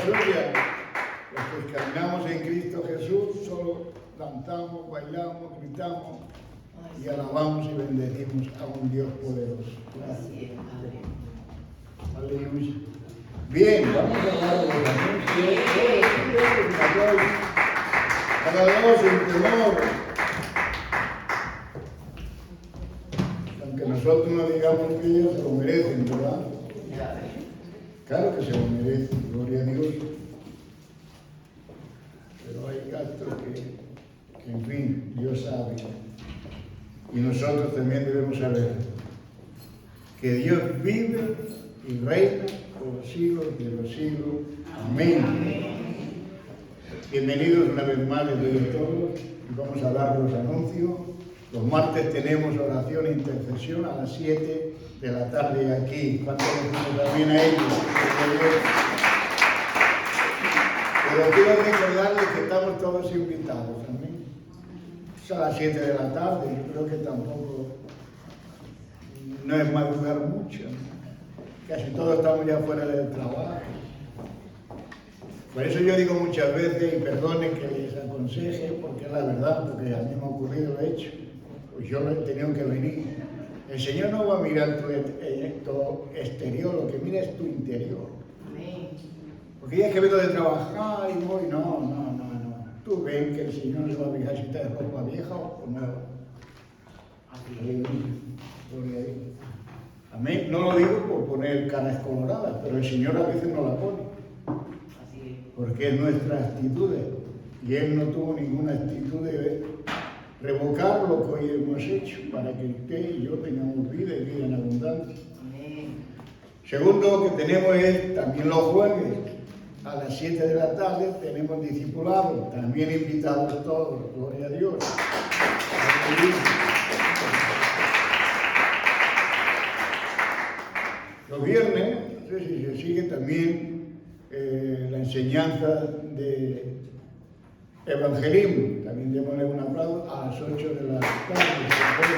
aleluya. Los que caminamos en Cristo Jesús solo cantamos, bailamos, gritamos y alabamos y bendecimos a un Dios poderoso. Así es, Padre. Aleluya. Bien, vamos a hablar de los anuncios. Para Dios en temor. Aunque nosotros no digamos que ellos se lo merecen, ¿verdad? Claro que se lo merecen, gloria a Dios. Pero hay actos que en fin, Dios sabe. Y nosotros también debemos saber que Dios vive y reina por los siglos de los siglos. Amén. Bienvenidos una vez más, les doy a todos y vamos a dar los anuncios. Los martes tenemos oración e intercesión a las 7 de la tarde aquí. ¿Cuántos decimos también a ellos? Pero quiero recordarles que estamos todos invitados. Amén. Es a las 7 de la tarde, yo creo que tampoco no es madrugar mucho. Casi todos estamos ya fuera del trabajo. Por eso yo digo muchas veces, y perdonen que les aconseje, porque es la verdad, porque a mí me ha ocurrido lo hecho. Pues yo he tenido que venir. El Señor no va a mirar tu exterior, lo que mira es tu interior. Porque ya es que vengo de trabajar y voy, no. Tú ven que el Señor se va a fijar si te de ropa vieja o nueva. Gloria a Dios. Amén. No lo digo por poner caras coloradas, pero el Señor a veces no la pone. Porque es nuestra actitud. Y Él no tuvo ninguna actitud de revocar lo que hoy hemos hecho para que usted y yo tengamos vida y vida en abundancia. Segundo que tenemos es también los jueves. A las 7 de la tarde tenemos discipulado, también invitados todos, gloria a Dios. Los viernes, no sé si se sigue también la enseñanza de evangelismo, también démosle un aplauso a las 8 de la tarde.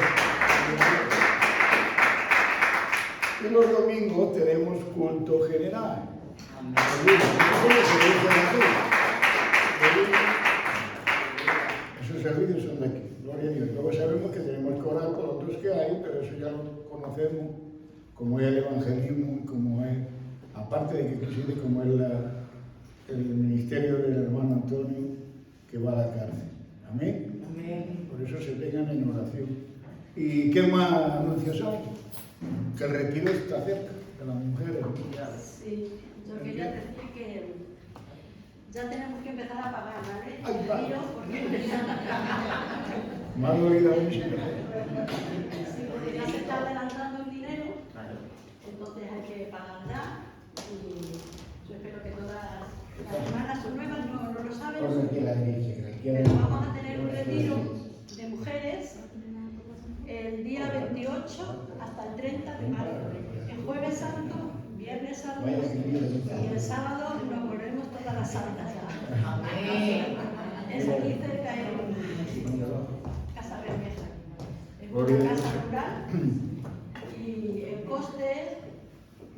Y los domingos tenemos culto general. Esos servicios son de aquí, gloria a Dios. Luego sabemos que tenemos que orar por otros que hay, pero eso ya lo conocemos, como es el evangelismo, como es, aparte de que preside, como es el ministerio del hermano Antonio que va a la cárcel. Amén. Amén. Por eso se tengan en oración. ¿Y qué más anuncios hay? Que el retiro está cerca de las mujeres. Sí. Yo quería decir que ya tenemos que empezar a pagar, ¿vale? Ay, vale. Porque Me ha dolido mucho. sí, porque ya se está adelantando el dinero, entonces hay que pagar ya. Y yo espero que todas las hermanas son nuevas, no lo saben. Pero vamos a tener un retiro de mujeres el día 28 hasta el 30 de mayo. El jueves santo, viernes santo y el sábado nos volvemos todas las santas. Es aquí cerca en Casa Bermeja. Es una casa rural y el coste es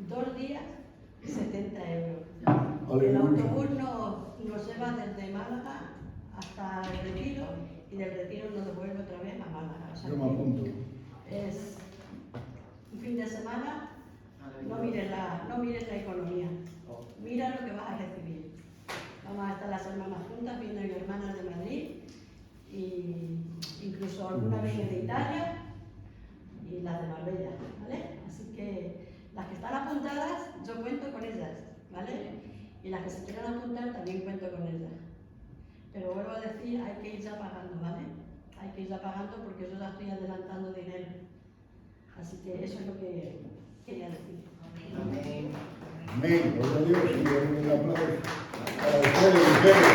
2 días 70 euros. El autobús nos lleva desde Málaga hasta el Retiro y del Retiro nos devuelve otra vez a Málaga. O sea, yo me apunto. es un fin de semana. No mires la economía, mira lo que vas a recibir. Vamos a estar las hermanas juntas, vienen hermanas de Madrid, y incluso algunas vienen de Italia y las de Marbella, ¿vale? Así que las que están apuntadas, yo cuento con ellas, ¿vale? Y las que se quieran apuntar, también cuento con ellas. Pero vuelvo a decir, hay que ir ya pagando, ¿vale? Hay que ir ya pagando porque yo ya estoy adelantando dinero. Así que eso es lo que quería decir. Amén. Amén. Gloria a Dios. Y un aplauso para ustedes, mujeres.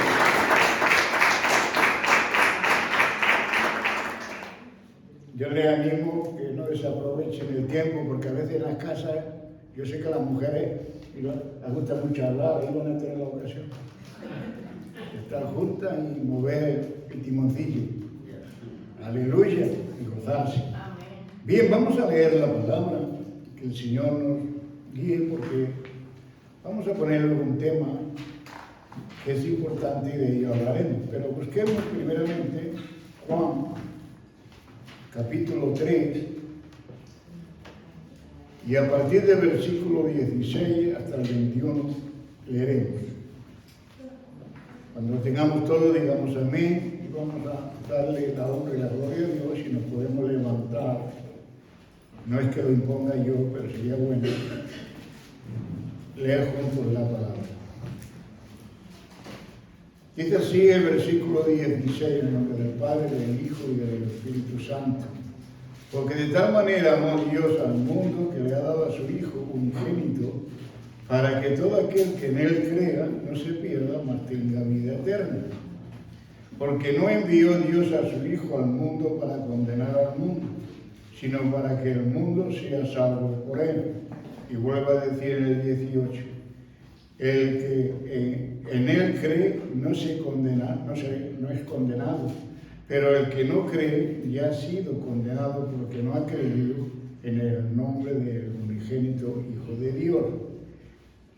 Yo les animo que no desaprovechen el tiempo, porque a veces en las casas, yo sé que a las mujeres les gusta mucho hablar, y van a tener la ocasión de estar juntas y mover el timoncillo. Aleluya. Y gozarse. Bien, vamos a leer la palabra, que el Señor nos guíe, porque vamos a ponerle un tema es importante y de ello hablaremos. Pero busquemos primeramente Juan, capítulo 3, y a partir del versículo 16 hasta el 21 leeremos. Cuando lo tengamos todo, digamos amén y vamos a darle la honra y la gloria a Dios y nos podemos levantar. No es que lo imponga yo, pero sería bueno leer juntos la palabra. Dice así el versículo 16, en nombre del Padre, del Hijo y del Espíritu Santo. Porque de tal manera amó Dios al mundo que le ha dado a su Hijo unigénito, para que todo aquel que en él crea no se pierda, mas tenga vida eterna. Porque no envió Dios a su Hijo al mundo para condenar al mundo, sino para que el mundo sea salvo por él. Y vuelve a decir en el 18, el que en él cree no es condenado, pero el que no cree ya ha sido condenado porque no ha creído en el nombre del unigénito Hijo de Dios.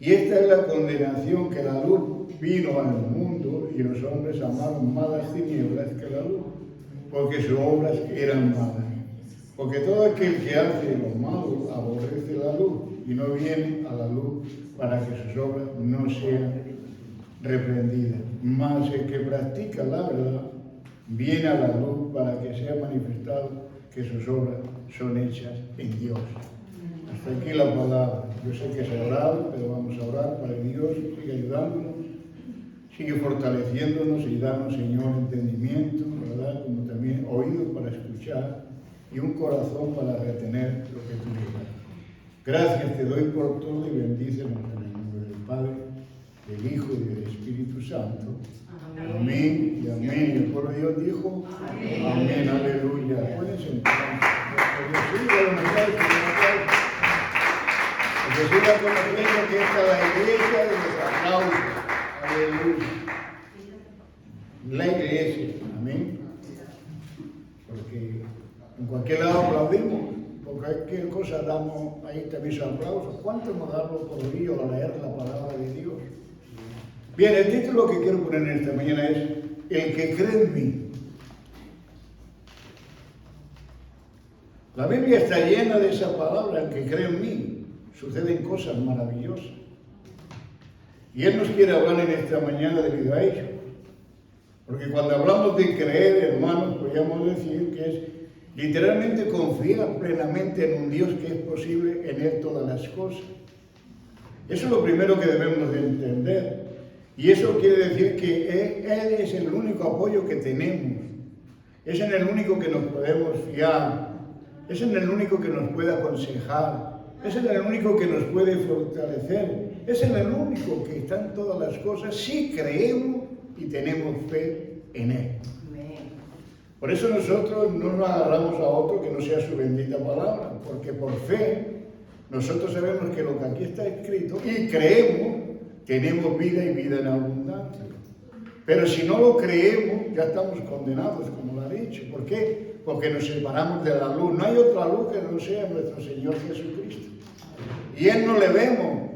Y esta es la condenación, que la luz vino al mundo y los hombres amaron más las tinieblas que la luz, porque sus obras eran malas. Porque todo aquel que hace lo malo aborrece la luz y no viene a la luz para que sus obras no sean reprendidas. Mas el que practica la verdad viene a la luz para que sea manifestado que sus obras son hechas en Dios. Hasta aquí la palabra. Yo sé que es orar, pero vamos a orar para que Dios siga ayudándonos, sigue fortaleciéndonos y darnos, Señor, entendimiento, ¿verdad? Como también oídos para escuchar y un corazón para retener lo que tú digas. Gracias te doy por todo y bendícenos en el nombre del Padre, del Hijo y del Espíritu Santo. Amén y amén. Y el pueblo de Dios dijo, amén, amén, aleluya. Pueden sentarse. Porque siga conociendo que esta es la iglesia de los aplausos. Aleluya. La iglesia. Amén. Porque en cualquier lado aplaudimos. Porque cualquier cosa damos ahí también esos aplausos. ¿Cuánto nos damos por oír o leer la palabra de Dios? Bien, el título que quiero poner en esta mañana es El que cree en mí. La Biblia está llena de esa palabra, el que cree en mí. Suceden cosas maravillosas. Y Él nos quiere hablar en esta mañana debido a ello. Porque cuando hablamos de creer, hermanos, podríamos decir que es literalmente confiar plenamente en un Dios que es posible en Él todas las cosas. Eso es lo primero que debemos de entender. Y eso quiere decir que Él es el único apoyo que tenemos. Es en el único que nos podemos fiar. Es en el único que nos puede aconsejar. Es en el único que nos puede fortalecer. Es en el único que está en todas las cosas si creemos y tenemos fe en Él. Por eso nosotros no nos agarramos a otro que no sea su bendita palabra. Porque por fe nosotros sabemos que lo que aquí está escrito y creemos, tenemos vida y vida en abundancia. Pero si no lo creemos, ya estamos condenados, como lo ha dicho. ¿Por qué? Porque nos separamos de la luz. No hay otra luz que no sea nuestro Señor Jesucristo. Y Él no le vemos,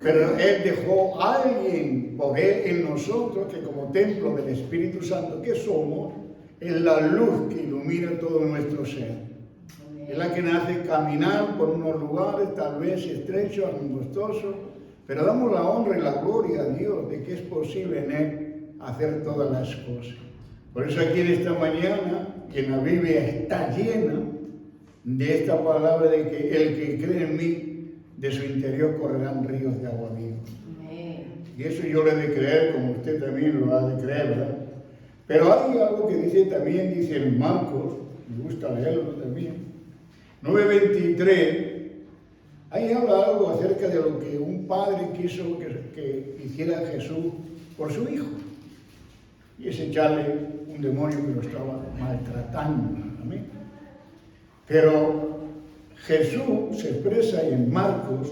pero Él dejó a alguien por Él en nosotros, que como templo del Espíritu Santo que somos, es la luz que ilumina todo nuestro ser. Es la que nos hace caminar por unos lugares tal vez estrechos, angostosos, pero damos la honra y la gloria a Dios de que es posible en Él hacer todas las cosas. Por eso aquí en esta mañana, que en la Biblia está llena de esta palabra de que el que cree en mí, de su interior correrán ríos de agua viva. Y eso yo lo he de creer, como usted también lo ha de creer, ¿verdad? Pero hay algo que dice en Marcos, me gusta leerlo también, 9:23, ahí habla algo acerca de lo que un padre quiso que hiciera Jesús por su hijo. Y es echarle un demonio que lo estaba maltratando. Amén. Pero Jesús se expresa en Marcos,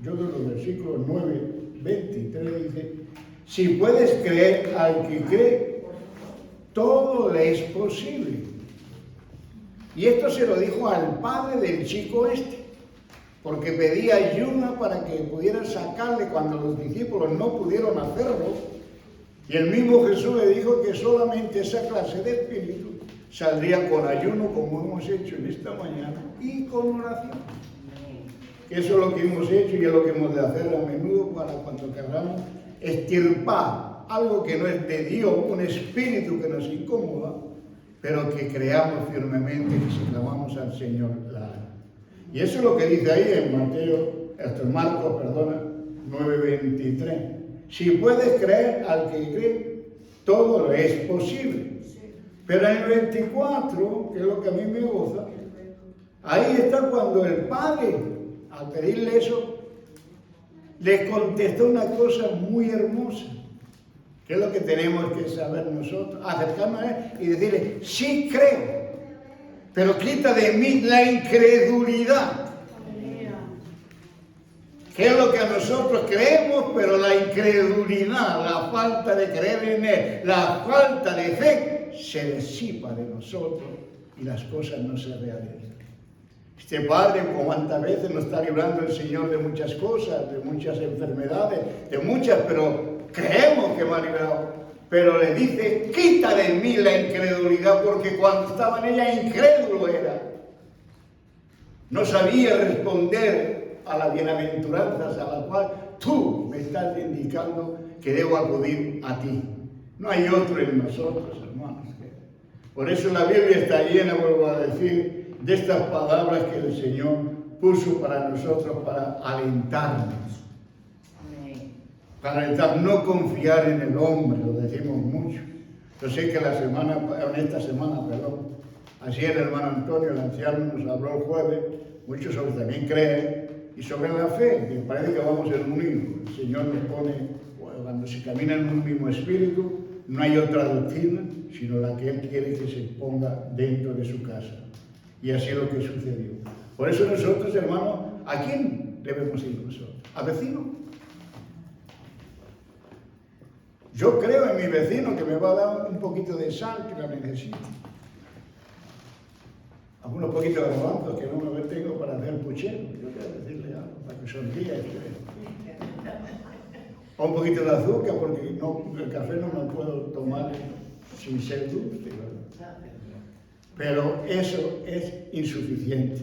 yo de los versículos 9:23, dice, si puedes creer al que cree, todo le es posible. Y esto se lo dijo al padre del chico este, porque pedía ayuda para que pudieran sacarle cuando los discípulos no pudieron hacerlo. Y el mismo Jesús le dijo que solamente esa clase de espíritu saldría con ayuno, como hemos hecho en esta mañana, y con oración. Eso es lo que hemos hecho y es lo que hemos de hacer a menudo para cuando queramos extirpar algo que no es de Dios, un espíritu que nos incomoda, pero que creamos firmemente que si clamamos al Señor la hará. Y eso es lo que dice ahí en Marcos 9:23. Si puedes creer al que cree, todo lo es posible. Pero en el 24, que es lo que a mí me goza, ahí está cuando el Padre, al pedirle eso, les contestó una cosa muy hermosa, que es lo que tenemos que saber nosotros, acercarnos a Él y decirle, sí creo, pero quita de mí la incredulidad. Que es lo que a nosotros creemos, pero la incredulidad, la falta de creer en Él, la falta de fe, se disipa de nosotros y las cosas no se realizan. Este Padre, cuántas veces nos está librando el Señor de muchas cosas, de muchas enfermedades, de muchas, pero creemos que me ha librado. Pero le dice, quita de mí la incredulidad, porque cuando estaba en ella incrédulo era. No sabía responder a las bienaventuranzas a la cual tú me estás indicando que debo acudir a ti. No hay otro en nosotros, hermanos. Por eso la Biblia está llena, vuelvo a decir, de estas palabras que el Señor puso para nosotros, para alentarnos. Para alentar, no confiar en el hombre, lo decimos mucho. Yo sé que ayer el hermano Antonio, el anciano, nos habló el jueves, muchos sobre también creen, y sobre la fe, que parece que vamos en unismo. El Señor nos pone, cuando se camina en un mismo espíritu, no hay otra doctrina, sino la que Él quiere que se ponga dentro de su casa. Y así es lo que sucedió. Por eso nosotros, hermanos, ¿a quién debemos ir nosotros? ¿Al vecino? Yo creo en mi vecino que me va a dar un poquito de sal que la necesito. Algunos poquitos de garbanzos que no me tengo para hacer puchero. Yo quiero decirle algo para que sonría. O un poquito de azúcar, porque el café no me puedo tomar sin ser dulce, ¿verdad? Pero eso es insuficiente.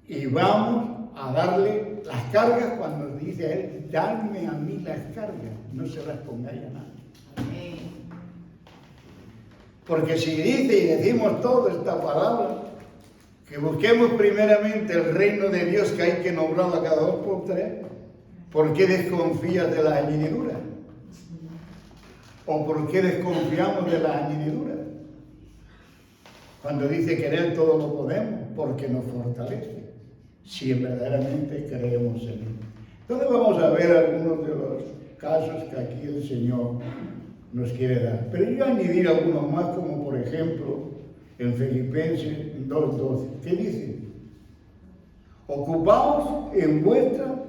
Y vamos a darle las cargas cuando nos dice a Él, dadme a mí las cargas, no se las pongáis a nadie. Porque si dice y decimos toda esta palabra, que busquemos primeramente el reino de Dios, que hay que nombrarlo a cada 2 por 3, ¿por qué desconfías de las añadiduras? ¿O por qué desconfiamos de las añadiduras? Cuando dice que en Él todo lo podemos, porque nos fortalece, si verdaderamente creemos en Él. Entonces vamos a ver algunos de los casos que aquí el Señor nos quiere dar. Pero yo añadir algunos más, como por ejemplo en Filipenses 2:12. ¿Qué dice? Ocupaos en vuestra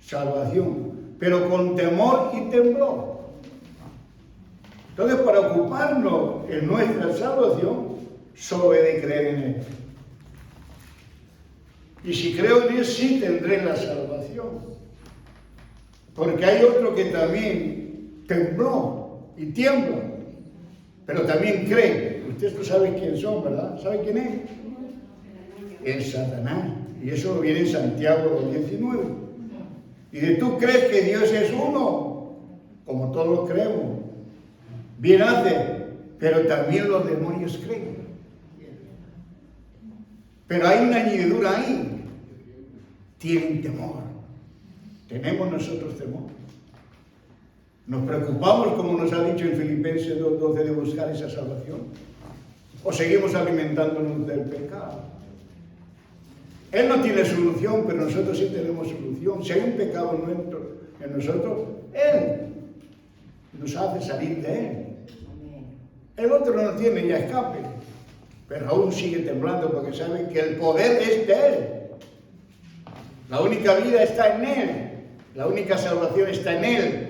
salvación, pero con temor y temblor. Entonces, para ocuparnos en nuestra salvación, solo he de creer en Él. Y si creo en Él, sí tendré la salvación. Porque hay otro que también tembló y tiembla, pero también cree. Ustedes no saben quién son, ¿verdad? ¿Saben quién es? El Satanás. Y eso viene en Santiago 19. Y de tú crees que Dios es uno, como todos lo creemos. Bien hace, pero también los demonios creen. Pero hay una añadidura ahí. Tienen temor. ¿Tenemos nosotros temor? ¿Nos preocupamos, como nos ha dicho en Filipenses 2:12, de buscar esa salvación? ¿O seguimos alimentándonos del pecado? Él no tiene solución, pero nosotros sí tenemos solución. Si hay un pecado en nosotros, Él nos hace salir de Él. El otro no tiene ya escape, pero aún sigue temblando porque sabe que el poder es de Él. La única vida está en Él. La única salvación está en Él.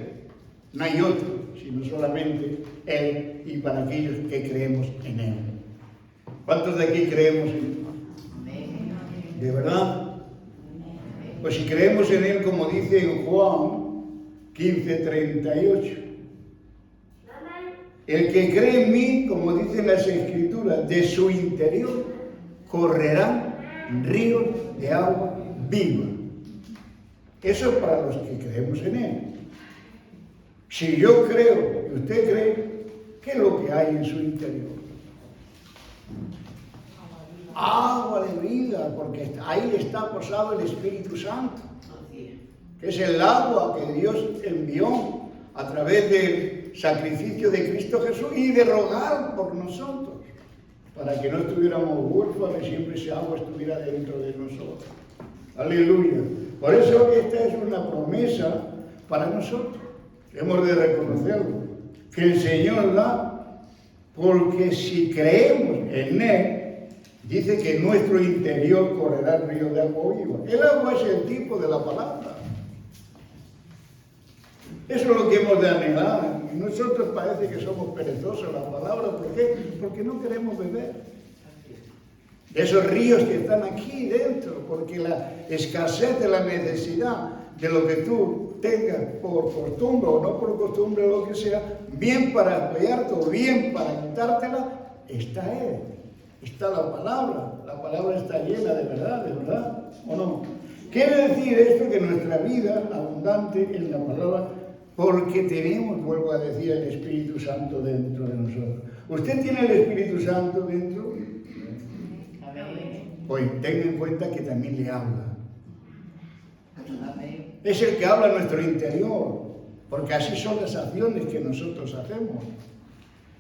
No hay otro, sino solamente Él y para aquellos que creemos en Él. ¿Cuántos de aquí creemos en Él? ¿De verdad? Pues si creemos en Él, como dice en Juan 15:38, El que cree en mí, como dicen las Escrituras, de su interior correrán ríos de agua viva. Eso es para los que creemos en Él. Si yo creo y usted cree, ¿qué es lo que hay en su interior? Agua de vida, porque ahí está posado el Espíritu Santo, que es el agua que Dios envió a través del sacrificio de Cristo Jesús y de rogar por nosotros, para que no estuviéramos huérfanos y siempre ese agua estuviera dentro de nosotros. Aleluya. Por eso esta es una promesa para nosotros. Hemos de reconocerlo, que el Señor da, porque si creemos en Él, dice que en nuestro interior correrá el río de agua viva. El agua es el tipo de la palabra. Eso es lo que hemos de anhelar. Y nosotros parece que somos perezosos en la palabra. ¿Por qué? Porque no queremos beber de esos ríos que están aquí dentro, porque la escasez de la necesidad de lo que tú tengas por costumbre o no por costumbre, lo que sea, bien para apoyarte o bien para quitártela, está Él. Está la palabra está llena de verdad, ¿o no? Quiere decir esto que nuestra vida abundante en la palabra, porque tenemos, vuelvo a decir, el Espíritu Santo dentro de nosotros. ¿Usted tiene el Espíritu Santo dentro? Pues tenga en cuenta que también le habla. Es el que habla en nuestro interior, porque así son las acciones que nosotros hacemos.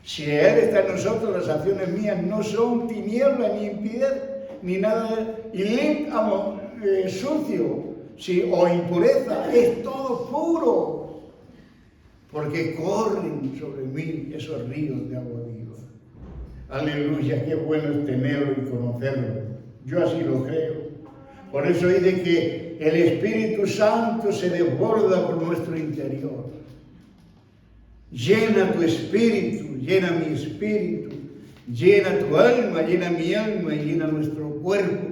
Si Él está en nosotros, las acciones mías no son tiniebla, ni impiedad, ni nada, sucio, o impureza, es todo puro, porque corren sobre mí esos ríos de agua viva. Aleluya, qué bueno es tenerlo y conocerlo. Yo así lo creo. Por eso dice que el Espíritu Santo se desborda por nuestro interior. Llena tu espíritu, llena mi espíritu, llena tu alma, llena mi alma y llena nuestro cuerpo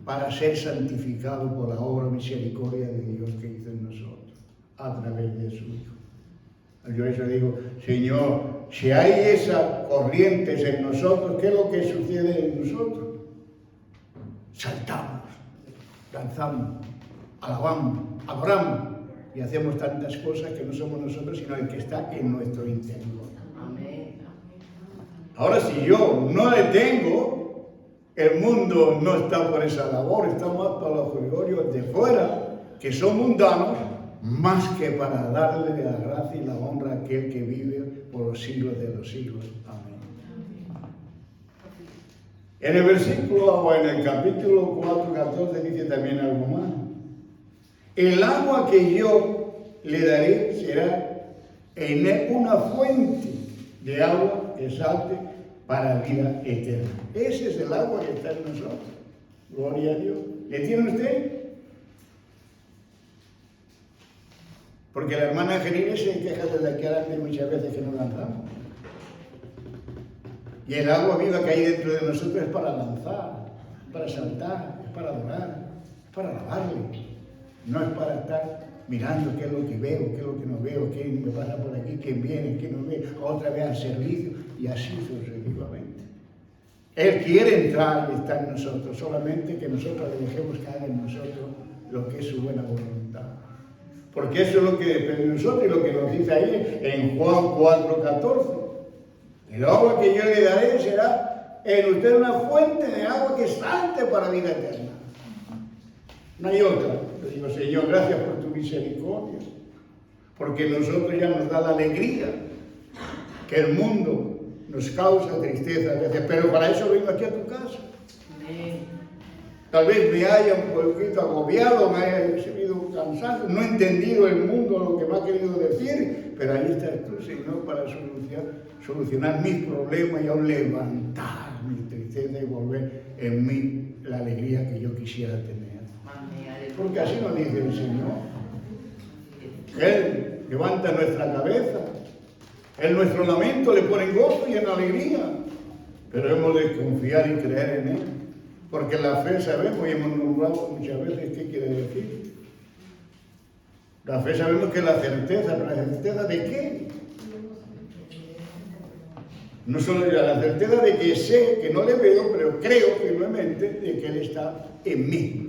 para ser santificado por la obra misericordia de Dios que hizo en nosotros a través de su Hijo. Yo eso digo, Señor, si hay esas corrientes en nosotros, ¿qué es lo que sucede en nosotros? Saltamos, danzamos, alabamos, adoramos y hacemos tantas cosas que no somos nosotros, sino el que está en nuestro interior. Amén. Ahora, si yo no le tengo, el mundo no está por esa labor, está más para los gregorios de fuera, que son mundanos, más que para darle la gracia y la honra a aquel que vive por los siglos de los siglos. Amén. En el versículo, o en el capítulo 4, 14, dice también algo más. El agua que yo le daré será en él una fuente de agua que salte para vida eterna. Ese es el agua que está en nosotros. Gloria a Dios. ¿Le tiene usted? Porque la hermana Angelina se queja desde aquí adelante muchas veces que no lanzamos. Y el agua viva que hay dentro de nosotros es para lanzar, para saltar, es para adorar, es para alabarle. No es para estar mirando qué es lo que veo, qué es lo que no veo, quién me pasa por aquí, quién viene, quién no ve, otra vez al servicio y así sucesivamente. Él quiere entrar y estar en nosotros, solamente que nosotros le dejemos que haga en nosotros lo que es su buena voluntad. Porque eso es lo que depende de nosotros y lo que nos dice ahí en Juan 4:14. El agua que yo le daré será en usted una fuente de agua que salte para vida eterna. No hay otra. Le digo, Señor, gracias por tu misericordia, porque nosotros ya nos da la alegría que el mundo nos causa tristeza a veces, pero para eso vengo aquí a tu casa. Tal vez me haya un poquito agobiado, me haya recibido cansado, no he entendido el mundo lo que me ha querido decir, pero ahí estás tú, Señor, para solucionar mis problemas y aún levantar mi tristeza y volver en mí la alegría que yo quisiera tener. Porque así nos dice el Señor. Él levanta nuestra cabeza, en nuestro lamento le pone gozo y en alegría, pero hemos de confiar y creer en Él. Porque la fe sabemos y hemos nombrado muchas veces qué quiere decir. La fe sabemos que es la certeza, pero ¿la certeza de qué? No solo ya la certeza de que sé, que no le veo, pero creo firmemente de que Él está en mí.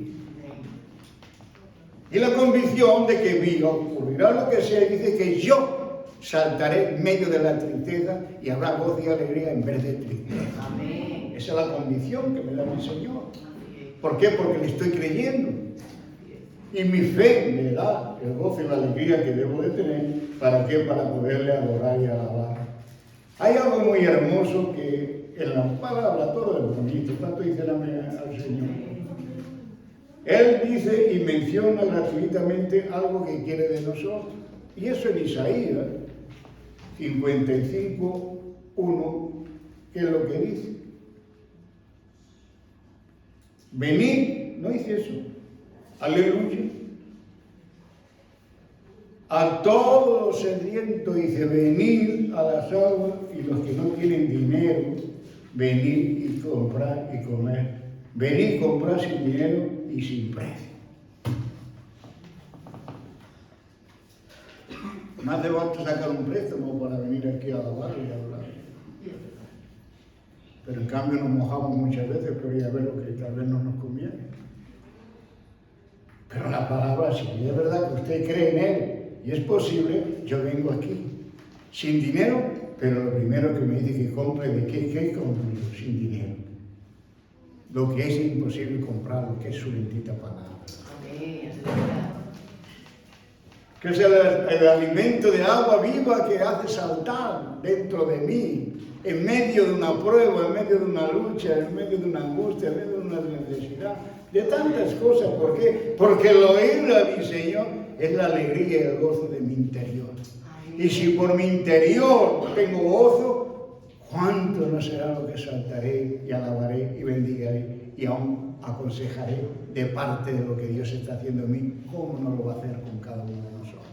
Y la convicción de que viva, ocurrirá lo que sea, y dice que yo saltaré en medio de la tristeza y habrá gozo y alegría en vez de tristeza. Amén. Esa es la convicción que me da mi Señor. ¿Por qué? Porque le estoy creyendo. Y mi fe me da el gozo y la alegría que debo de tener. ¿Para qué? Para poderle adorar y alabar. Hay algo muy hermoso que en la palabra, todo es bonito, tanto dice al Señor. Él dice y menciona gratuitamente algo que quiere de nosotros. Y eso en Isaías 55:1, ¿qué es lo que dice? Venid, no dice eso. Aleluya. A todos los sedientos dice, venid a las aguas, y los que no tienen dinero, venid y comprar y comer. Venid y comprar sin dinero y sin precio. Más de falta sacar un préstamo para venir aquí a alabar y a hablar. Pero en cambio nos mojamos muchas veces por ir a ver lo que tal vez no nos conviene. Pero la palabra, si es verdad que usted cree en Él y es posible, yo vengo aquí sin dinero, pero lo primero que me dice que compre, ¿de qué compro? Sin dinero. Lo que es imposible comprar, lo que es su bendita palabra. Amén. Que es el alimento de agua viva que hace saltar dentro de mí, en medio de una prueba, en medio de una lucha, en medio de una angustia, en medio de una necesidad, de tantas cosas. ¿Por qué? Porque el oír a mi Señor es la alegría y el gozo de mi interior. Y si por mi interior tengo gozo, ¿cuánto no será lo que saltaré y alabaré y bendigaré y aún aconsejaré de parte de lo que Dios está haciendo en mí? ¿Cómo no lo va a hacer con cada uno de nosotros?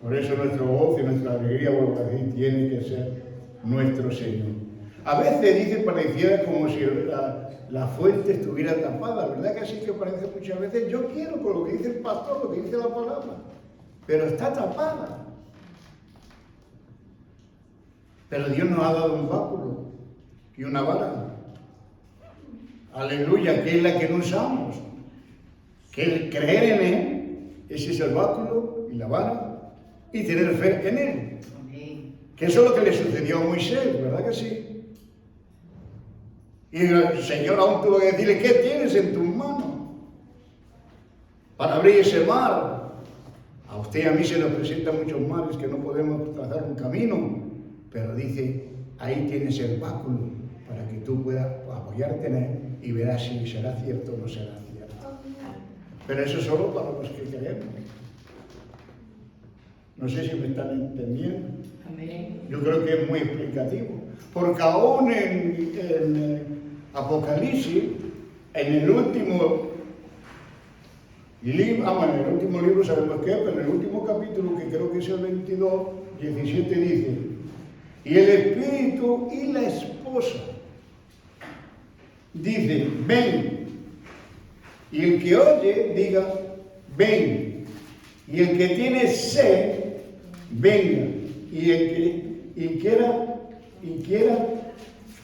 Por eso nuestro gozo y nuestra alegría, vuelvo a decir, tiene que ser nuestro Señor. A veces dice, pareciera como si la fuente estuviera tapada, ¿verdad que así que parece muchas veces? Yo quiero con lo que dice el pastor, lo que dice la palabra, pero está tapada. Pero Dios nos ha dado un báculo y una vara. Aleluya, que es la que no usamos. Que el creer en Él, ese es el báculo y la vara, y tener fe en Él. Que eso es lo que le sucedió a Moisés, ¿verdad que sí? Y el Señor aún tuvo que decirle, ¿qué tienes en tus manos para abrir ese mar? A usted y a mí se nos presentan muchos mares que no podemos trazar un camino, pero dice, ahí tienes el báculo para que tú puedas apoyarte en él y verás si será cierto o no será cierto. Pero eso es solo para los que creemos. No sé si me están entendiendo. Amén. Yo creo que es muy explicativo. Porque aún en Apocalipsis, en el último libro, en el último libro sabemos qué, pero en el último capítulo, que creo que es el 22, 17, dice, y el espíritu y la esposa dice, ven. Y el que oye diga, ven. Y el que tiene sed, venga. Y el que quiera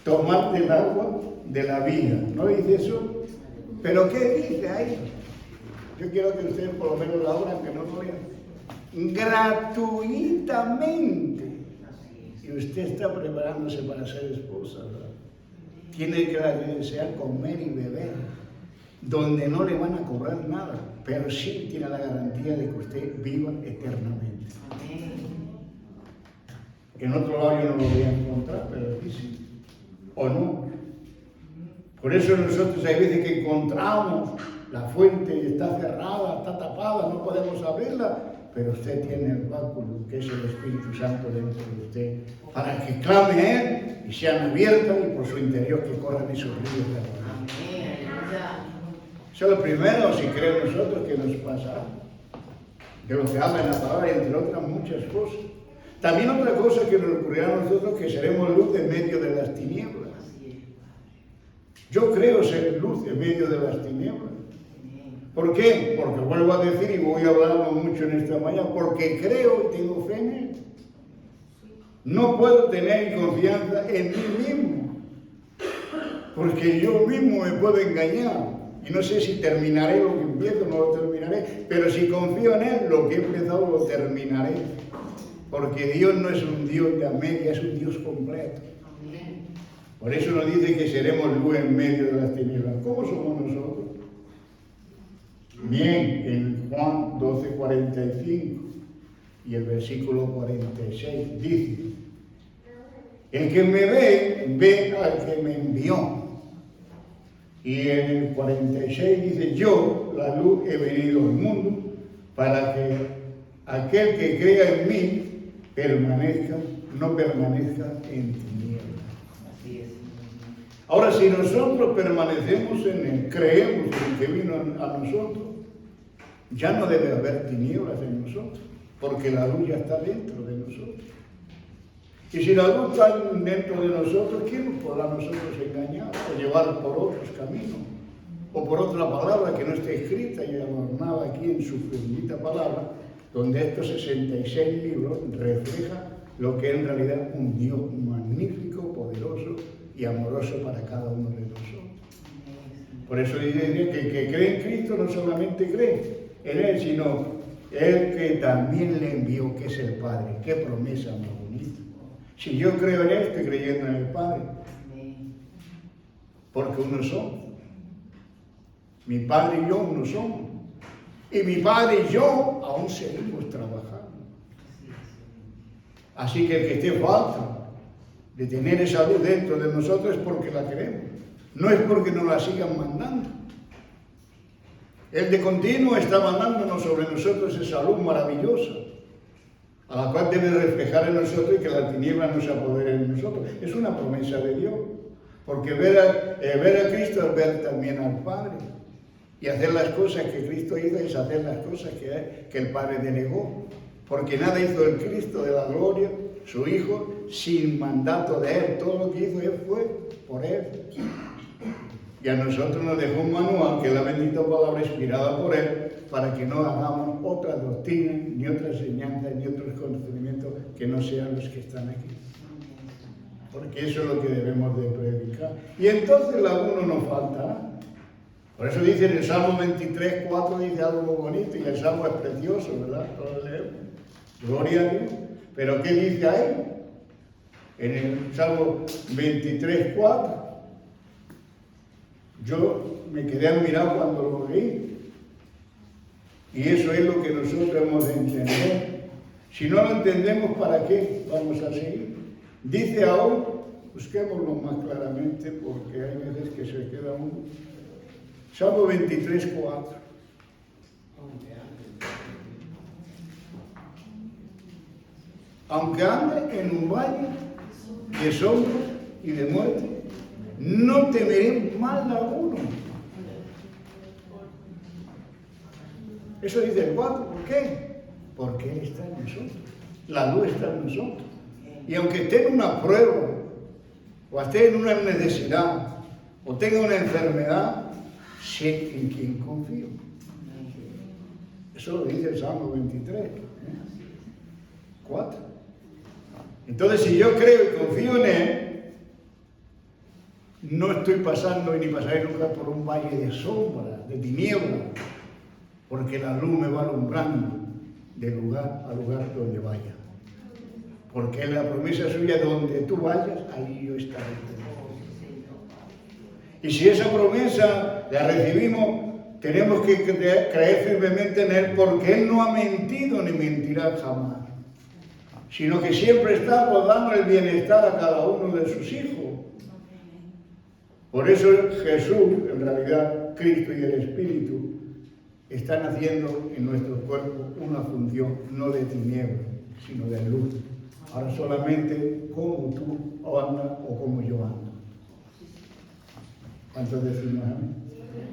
tomar del agua de la vida. ¿No dice eso? ¿Pero qué dice ahí? Yo quiero que ustedes por lo menos la abran, que no lo vean. Gratuitamente. Y usted está preparándose para ser esposa, ¿verdad? Tiene que desear comer y beber, donde no le van a cobrar nada, pero sí tiene la garantía de que usted viva eternamente. En otro lado yo no lo voy a encontrar, pero aquí sí. ¿O no? Por eso nosotros hay veces que encontramos la fuente y está cerrada, está tapada, no podemos abrirla, pero usted tiene el báculo, que es el Espíritu Santo dentro de usted, para que clame a Él y sean abiertas y por su interior que corran esos ríos de agua. Eso es lo primero, si creen nosotros, que nos pasa. De lo que habla en la palabra, entre otras muchas cosas. También otra cosa que nos ocurrirá a nosotros, que seremos luz en medio de las tinieblas. Yo creo ser luz en medio de las tinieblas. ¿Por qué? Porque vuelvo a decir, y voy a hablarlo mucho en esta mañana, porque creo y tengo fe en Él. No puedo tener confianza en mí mismo, porque yo mismo me puedo engañar. Y no sé si terminaré lo que empiezo, no lo terminaré, pero si confío en Él, lo que he empezado lo terminaré. Porque Dios no es un Dios de a media, es un Dios completo. Por eso nos dice que seremos luz en medio de las tinieblas. ¿Cómo somos nosotros? Bien, en Juan 12:45 y el versículo 46 dice: el que me ve, ve al que me envió. Y en el 46 dice: yo, la luz, he venido al mundo para que aquel que crea en mí no permanezca en tinieblas. Así es. Ahora, si nosotros permanecemos en Él, creemos en el que vino a nosotros, ya no debe haber tinieblas en nosotros, porque la luz ya está dentro de nosotros. Y si la luz está dentro de nosotros, ¿quién nos podrá nosotros engañar o llevar por otros caminos? O por otra palabra que no esté escrita y adornada aquí en su bendita palabra, donde estos 66 libros reflejan lo que es en realidad un Dios magnífico, poderoso y amoroso para cada uno de nosotros. Por eso dice que el que cree en Cristo no solamente cree en Él, sino el que también le envió, que es el Padre. ¡Qué promesa más bonita! Si yo creo en Él, estoy creyendo en el Padre. Porque uno somos. Mi Padre y yo uno somos. Y mi Padre y yo aún seguimos trabajando. Así que el que esté falta de tener esa luz dentro de nosotros es porque la queremos. No es porque nos la sigan mandando. Él de continuo está mandándonos sobre nosotros esa luz maravillosa, a la cual debe reflejar en nosotros y que la tiniebla no se apodere de nosotros. Es una promesa de Dios, porque ver a Cristo es ver también al Padre. Y hacer las cosas que Cristo hizo es hacer las cosas que el Padre delegó. Porque nada hizo el Cristo de la gloria, su Hijo, sin mandato de Él. Todo lo que hizo Él fue por Él. Y a nosotros nos dejó un manual, que es la bendita palabra inspirada por Él, para que no hagamos otras doctrinas, ni otras enseñanzas, ni otros conocimientos que no sean los que están aquí. Porque eso es lo que debemos de predicar. Y entonces la uno nos faltará. Por eso dice en el Salmo 23, 4, dice algo muy bonito, y el Salmo es precioso, ¿verdad? Todos leemos. Gloria a Dios. Pero ¿qué dice ahí? En el Salmo 23, 4. Yo me quedé admirado cuando lo leí. Y eso es lo que nosotros hemos de entender. Si no lo entendemos, ¿para qué vamos a seguir? Dice aún, busquémoslo más claramente, porque hay veces que se queda uno. Salmo 23, 4. Aunque ande en un valle de sombra y de muerte, no temeré mal alguno. Eso dice el 4. ¿Por qué? Porque Él está en nosotros. La luz está en nosotros. Y aunque esté en una prueba, o esté en una necesidad, o tenga una enfermedad, sé en quién confío. Eso lo dice el Salmo 23, 4. Entonces, si yo creo y confío en Él, no estoy pasando ni pasaré nunca por un valle de sombra, de tiniebla, porque la luz me va alumbrando de lugar a lugar donde vaya. Porque la promesa suya, donde tú vayas, ahí yo estaré. Y si esa promesa la recibimos, tenemos que creer firmemente en Él, porque Él no ha mentido ni mentirá jamás, sino que siempre está dando el bienestar a cada uno de sus hijos. Por eso Jesús, en realidad Cristo y el Espíritu, están haciendo en nuestro cuerpo una función no de tinieblas, sino de luz. Ahora solamente cómo tú andas o cómo yo ando. ¿Cuántos decimos amén?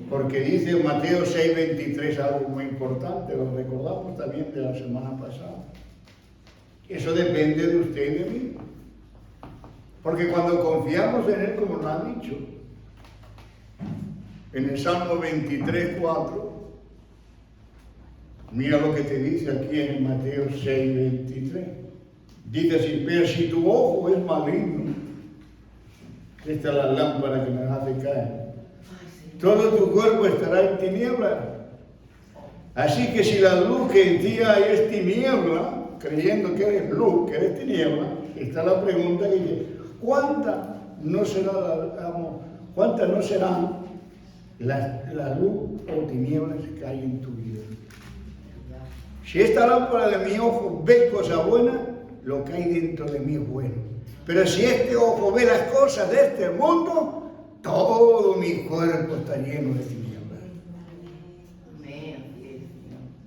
Porque dice Mateo 6:23 algo muy importante, lo recordamos también de la semana pasada. Eso depende de usted y de mí. Porque cuando confiamos en Él, como nos ha dicho, en el Salmo 23, 4, mira lo que te dice aquí en Mateo 6:23. Dice así, pero si tu ojo es maligno, esta es la lámpara que nos hace caer, todo tu cuerpo estará en tinieblas. Así que si la luz que en ti hay es tiniebla, creyendo que eres luz, que eres tiniebla, está la pregunta que dice, ¿cuánta no serán la luz o tinieblas que hay en tu vida? Si esta lámpara de mi ojo ve cosas buenas, lo que hay dentro de mí es bueno. Pero si este ojo ve las cosas de este mundo, todo mi cuerpo está lleno de tinieblas.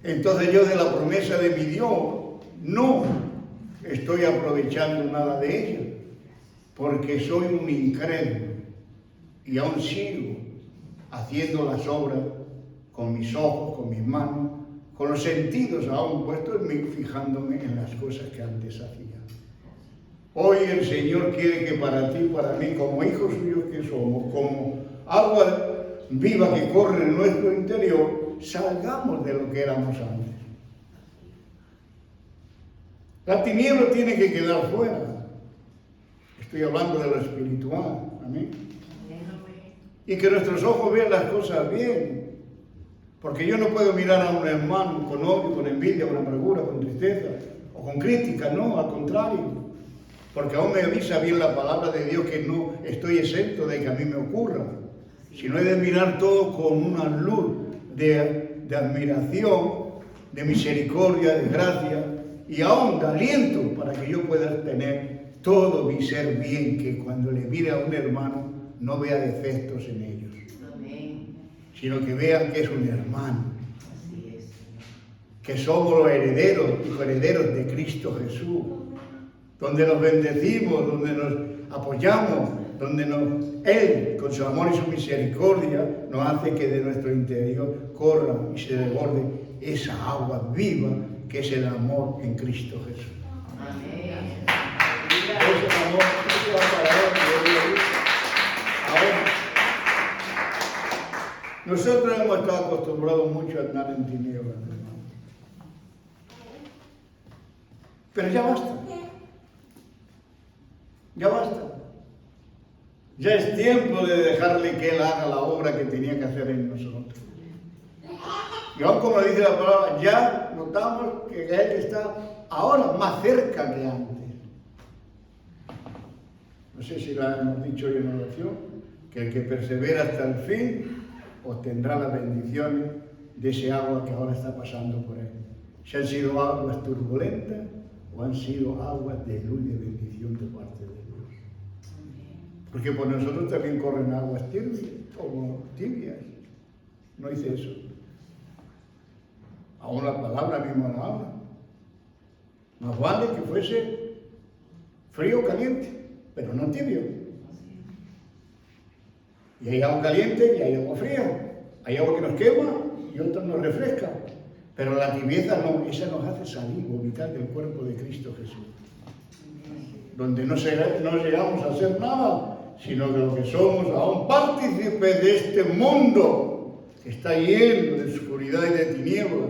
Entonces yo de la promesa de mi Dios no estoy aprovechando nada de ella, porque soy un incrédulo y aún sigo haciendo las obras con mis ojos, con mis manos, con los sentidos aún puestos en mí, fijándome en las cosas que antes hacía. Hoy el Señor quiere que para ti, para mí, como hijos suyos que somos, como agua viva que corre en nuestro interior, salgamos de lo que éramos antes. La tiniebla tiene que quedar fuera. Estoy hablando de lo espiritual. Amén. Y que nuestros ojos vean las cosas bien. Porque yo no puedo mirar a un hermano con odio, con envidia, con amargura, con tristeza o con crítica, no, al contrario. Porque aún me avisa bien la palabra de Dios que no estoy exento de que a mí me ocurra, sino he de mirar todo con una luz de admiración, de misericordia, de gracia y aún de aliento para que yo pueda tener todo mi ser bien, que cuando le mire a un hermano no vea defectos en ellos. Amén. Sino que vean que es un hermano. Así es. Que somos los herederos y coherederos de Cristo Jesús, donde nos bendecimos, donde nos apoyamos, donde Él, con su amor y su misericordia, nos hace que de nuestro interior corra y se desborde esa agua viva que es el amor en Cristo Jesús. Amén. Ese amor, ese amor. Ahora, nosotros hemos estado acostumbrados mucho a andar en tinieblas, hermano. Pero ya basta. Ya basta. Ya es tiempo de dejarle que Él haga la obra que tenía que hacer en nosotros. Y aún como dice la palabra, ya notamos que Él está ahora más cerca que antes. No sé si la hemos dicho hoy en oración, que el que persevera hasta el fin obtendrá las bendiciones de ese agua que ahora está pasando por Él. Si han sido aguas turbulentas o han sido aguas de luz y de bendición de parte de Dios. Porque por nosotros también corren aguas tibias. No dice eso. Aún la palabra misma no habla. Más vale que fuese frío o caliente, pero no tibio. Y hay agua caliente y hay agua fría. Hay agua que nos quema y otra nos refresca. Pero la tibieza no, esa nos hace salir, vomitar del cuerpo de Cristo Jesús. Donde no llegamos a hacer nada, sino que lo que somos aún partícipes de este mundo que está lleno de oscuridad y de tinieblas,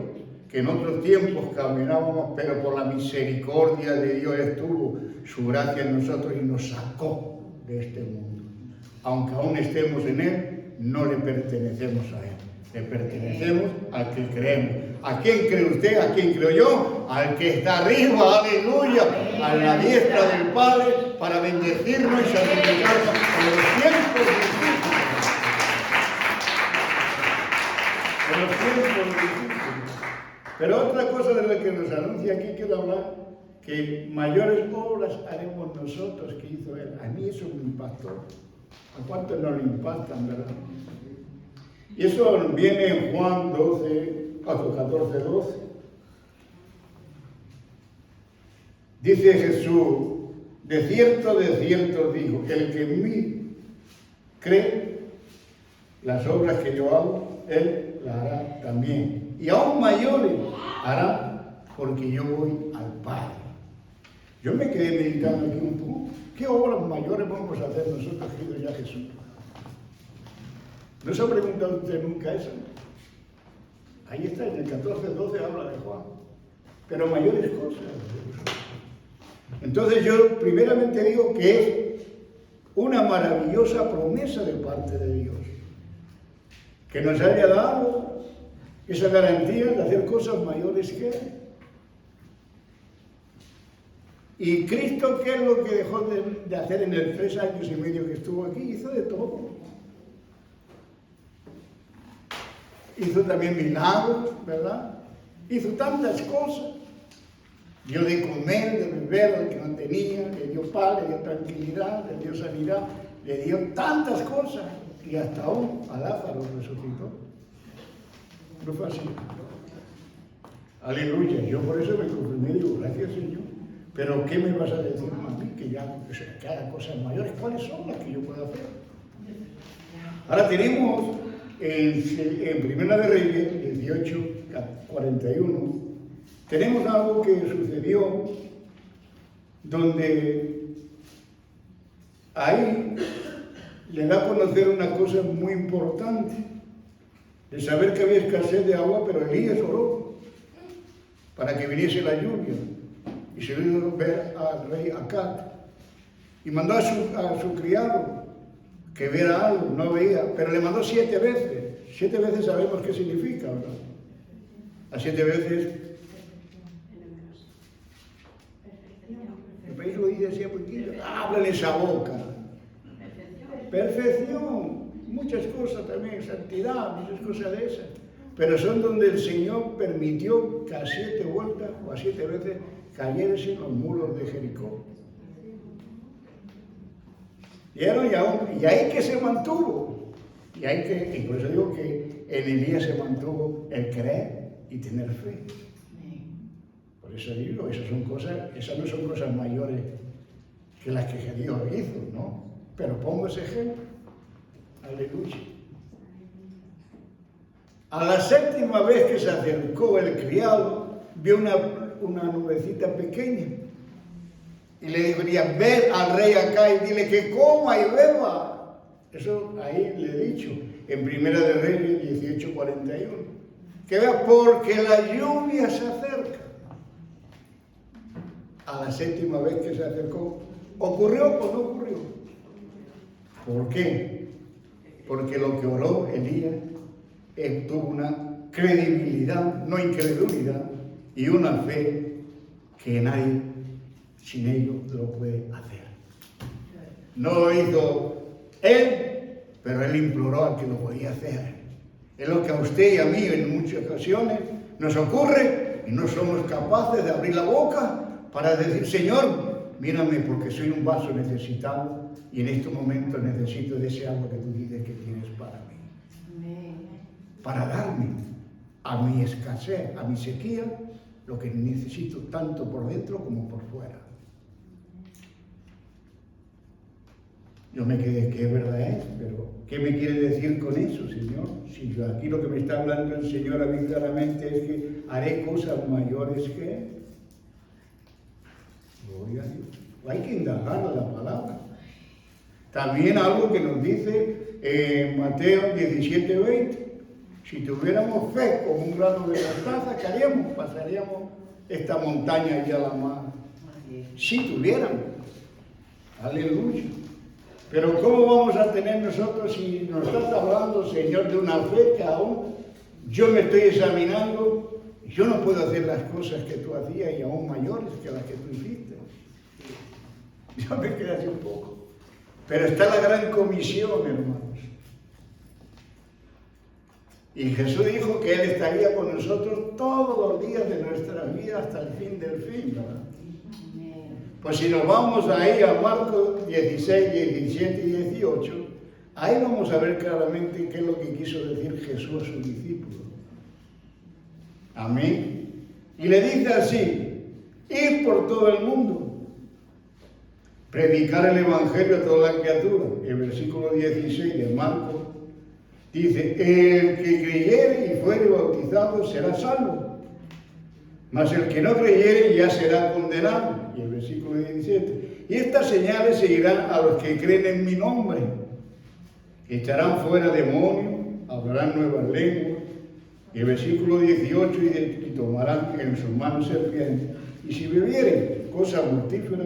que en otros tiempos caminábamos, pero por la misericordia de Dios estuvo su gracia en nosotros y nos sacó de este mundo. Aunque aún estemos en Él, no le pertenecemos a Él, le pertenecemos al que creemos. ¿A quién cree usted? ¿A quién creo yo? Al que está arriba, aleluya, a la diestra del Padre, para bendecirnos y santificarnos en los tiempos difíciles. En los tiempos difíciles. Pero otra cosa de la que nos anuncia aquí, quiero hablar, que mayores obras haremos nosotros que hizo Él. A mí eso me impactó. ¿A cuántos no le impactan, verdad? Y eso viene en Juan 14, 12. Dice Jesús, de cierto digo, el que en mí cree, las obras que yo hago, Él las hará también. Y aún mayores hará, porque yo voy al Padre. Yo me quedé meditando aquí un poco. ¿Qué obras mayores vamos a hacer nosotros que ido ya Jesús? ¿No se ha preguntado usted nunca eso? Ahí está, en el 14:12 habla de Juan. Pero mayores cosas. Entonces yo primeramente digo que es una maravillosa promesa de parte de Dios, que nos haya dado esa garantía de hacer cosas mayores que Él. Y Cristo, ¿qué es lo que dejó de hacer en los 3 años y medio que estuvo aquí? Hizo de todo. Hizo también milagros, ¿verdad? Hizo tantas cosas. Dio de comer, de beber al que no tenía, le dio paz, le dio tranquilidad, le dio sanidad, le dio tantas cosas. Y hasta aún a Lázaro resucitó. No fue así. Aleluya. Yo por eso me confirmé y digo, gracias Señor. Pero ¿qué me vas a decir a mí? Que haga cosas mayores. ¿Cuáles son las que yo puedo hacer? Ahora tenemos en Primera de Reyes 18, 41, tenemos algo que sucedió donde ahí le da a conocer una cosa muy importante, de saber que había escasez de agua, pero Elías oró para que viniese la lluvia. Y se lo hizo ver al rey Acab. Y mandó a su criado que viera algo, no veía, pero le mandó 7 veces. 7 veces sabemos qué significa, ¿verdad? A 7 veces. El país lo dice así a poquito. Háblale esa boca. Perfección. Muchas cosas también, santidad, muchas cosas de esas. Pero son donde el Señor permitió que a 7 vueltas o a 7 veces cayesen los muros de Jericó. Y ahí que se mantuvo. Y por eso digo que en Elías se mantuvo el creer y tener fe. Por eso digo, esas no son cosas mayores que las que Dios hizo, ¿no? Pero pongo ese ejemplo. Aleluya. A la 7ª vez que se acercó el criado, vio una nubecita pequeña. Y le diría, ve al rey acá y dile que coma y beba. Eso ahí le he dicho, en Primera de Reyes 18:41. Que vea, porque la lluvia se acerca. A la 7ª vez que se acercó, ¿ocurrió o no ocurrió? ¿Por qué? Porque lo que oró Elías tuvo una credibilidad, no incredulidad, y una fe que nadie sin ello lo puede hacer. No lo hizo él, pero él imploró al que lo podía hacer. Es lo que a usted y a mí en muchas ocasiones nos ocurre y no somos capaces de abrir la boca para decir, Señor, mírame porque soy un vaso necesitado y en estos momentos necesito de ese agua que tú dices que tienes para mí. Para darme a mi escasez, a mi sequía, lo que necesito tanto por dentro como por fuera. Yo me quedé, ¿qué verdad es? Pero, ¿qué me quiere decir con eso, Señor? Si aquí lo que me está hablando el Señor a mí claramente es que haré cosas mayores que Él. Gloria a Dios. Hay que indagar la palabra. También algo que nos dice Mateo 17:20. Si tuviéramos fe como un grano de mostaza, ¿qué haríamos? Pasaríamos esta montaña allá a la mar. Si tuviéramos. Aleluya. Pero ¿cómo vamos a tener nosotros si nos estás hablando, Señor, de una fe que aún yo me estoy examinando? Yo no puedo hacer las cosas que tú hacías y aún mayores que las que tú hiciste. Yo me quedé así un poco. Pero está la gran comisión, hermanos. Y Jesús dijo que Él estaría con nosotros todos los días de nuestra vida hasta el fin del fin, ¿verdad? Pues si nos vamos ahí a Marcos 16, 17 y 18, ahí vamos a ver claramente qué es lo que quiso decir Jesús a sus discípulos. Amén. Y le dice así, id por todo el mundo, predicar el Evangelio a toda la criatura. El versículo 16 de Marcos dice, el que creyere y fuere bautizado será salvo, mas el que no creyere ya será condenado. Y el versículo 17, y estas señales seguirán a los que creen en mi nombre, echarán fuera demonios, hablarán nuevas lenguas. Y el versículo 18, y tomarán en sus manos serpientes, y Y si bebieren cosa mortífera,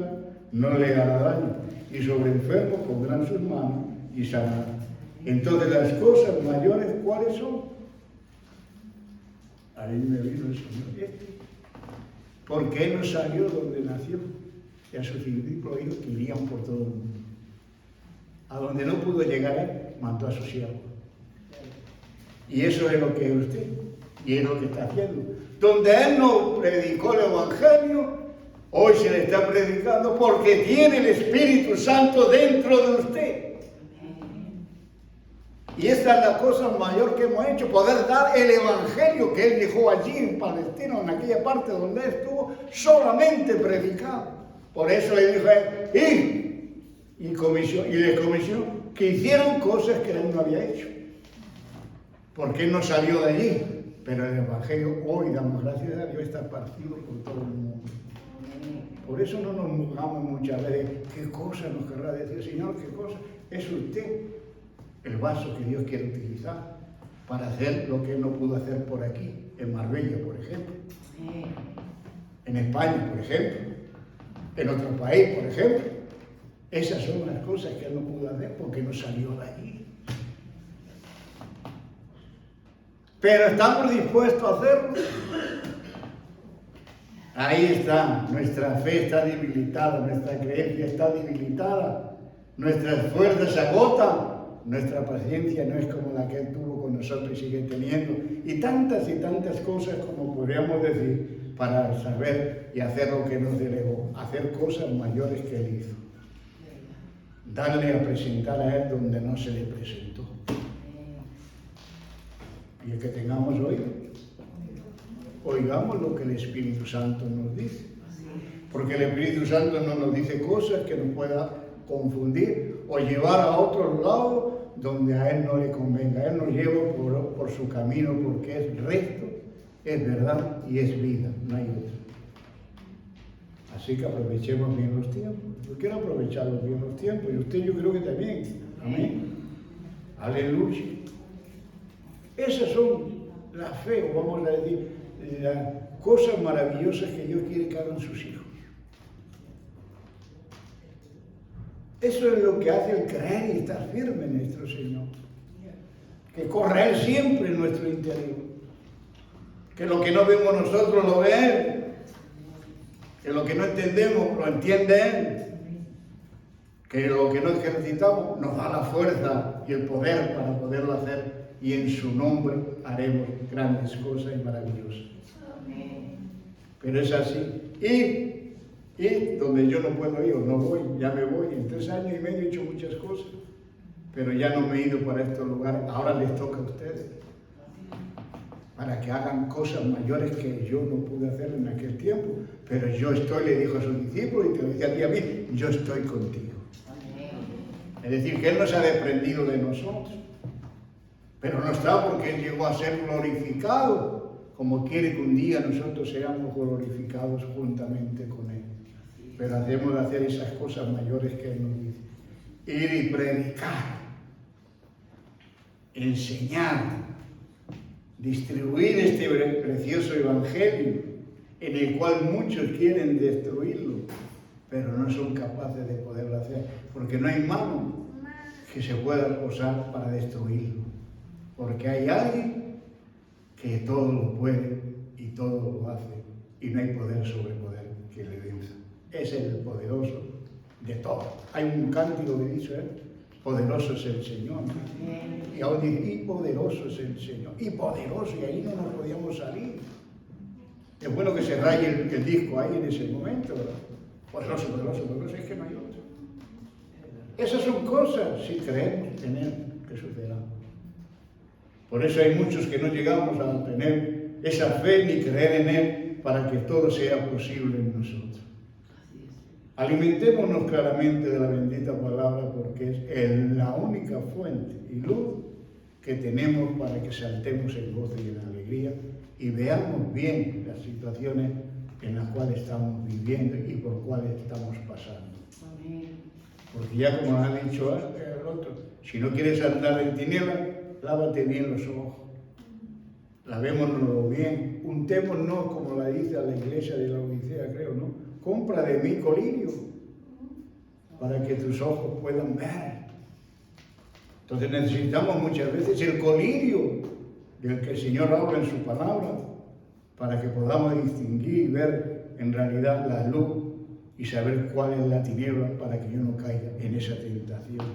no le hará daño. Y sobre enfermos pondrán sus manos y sanarán. Entonces las cosas mayores, ¿cuáles son? Ahí me vino el Señor este. Porque Él no salió donde nació. Y a sus discípulos dijo que irían por todo el mundo. A donde no pudo llegar Él, mandó a sus siervos. Y eso es lo que es usted. Y es lo que está haciendo. Donde Él no predicó el Evangelio, hoy se le está predicando porque tiene el Espíritu Santo dentro de usted. Y esta es la cosa mayor que hemos hecho, poder dar el Evangelio que Él dejó allí en Palestina, en aquella parte donde Él estuvo, solamente predicado. Por eso le dijo a Él, y les comisionó que hicieran cosas que Él no había hecho. Porque Él no salió de allí. Pero el Evangelio, hoy damos gracias a Dios, está partido por todo el mundo. Por eso no nos mojamos muchas veces. ¿Qué cosa nos querrá decir, Señor? ¿Qué cosa? Es usted el vaso que Dios quiere utilizar para hacer lo que Él no pudo hacer por aquí, en Marbella, por ejemplo. En España, por ejemplo. En otro país, por ejemplo. Esas son las cosas que Él no pudo hacer porque no salió de allí. Pero estamos dispuestos a hacerlo. Ahí está, nuestra fe está debilitada, nuestra creencia está debilitada, nuestras fuerzas se agotan, nuestra paciencia no es como la que Él tuvo con nosotros y sigue teniendo, y tantas cosas como podríamos decir para saber y hacer lo que nos delegó, hacer cosas mayores que Él hizo, darle a presentar a Él donde no se le presentó. Y el que tengamos hoy, oigamos lo que el Espíritu Santo nos dice. Porque el Espíritu Santo no nos dice cosas que nos pueda confundir o llevar a otro lado donde a Él no le convenga. Él nos lleva por su camino porque es recto, es verdad y es vida, no hay otro. Así que aprovechemos bien los tiempos. Yo quiero aprovechar bien los tiempos y usted yo creo que también. Amén. Aleluya. Esas son la fe, o vamos a decir, las cosas maravillosas que Dios quiere que hagan sus hijos. Eso es lo que hace el creer y estar firme en nuestro Señor. Que corra Él siempre en nuestro interior. Que lo que no vemos nosotros lo ve Él. Que lo que no entendemos lo entiende Él. Que lo que no ejercitamos nos da la fuerza y el poder para poderlo hacer. Y en su nombre haremos grandes cosas y maravillosas. Pero es así. Y donde yo no puedo ir, o no voy, ya me voy. En 3 años y medio he hecho muchas cosas, pero ya no me he ido para estos lugares. Ahora les toca a ustedes, para que hagan cosas mayores que yo no pude hacer en aquel tiempo. Pero yo estoy, le dijo a sus discípulos, y te lo decía a ti a mí, yo estoy contigo. Es decir, que Él no se ha desprendido de nosotros. Pero no está porque Él llegó a ser glorificado, como quiere que un día nosotros seamos glorificados juntamente con Él. Pero debemos de hacer esas cosas mayores que Él nos dice. Ir y predicar, enseñar, distribuir este precioso evangelio, en el cual muchos quieren destruirlo, pero no son capaces de poderlo hacer, porque no hay mano que se pueda usar para destruirlo. Porque hay alguien que todo lo puede y todo lo hace, y no hay poder sobre poder que le venza. Es el poderoso de todo. Hay un cántico que dice, poderoso es el Señor. Y ahora dice, y poderoso es el Señor. Y poderoso, y ahí no nos podíamos salir. Es bueno que se raye el disco ahí en ese momento, ¿verdad? Poderoso, poderoso, poderoso, es que no hay otro. Esas son cosas, si creemos en Él, que sucederán. Por eso hay muchos que no llegamos a tener esa fe ni creer en Él para que todo sea posible en nosotros. Alimentémonos claramente de la bendita palabra porque es la única fuente y luz que tenemos para que saltemos en gozo y en alegría y veamos bien las situaciones en las cuales estamos viviendo y por cuales estamos pasando. Porque ya como ha dicho el otro, si no quieres andar en tinieblas, lávate bien los ojos. lavémonos bien, untémonos como la dice a la iglesia de la Odisea, creo, ¿no? Compra de mí colirio para que tus ojos puedan ver. Entonces necesitamos muchas veces el colirio del que el Señor habla en su palabra para que podamos distinguir y ver en realidad la luz y saber cuál es la tiniebla para que yo no caiga en esa tentación.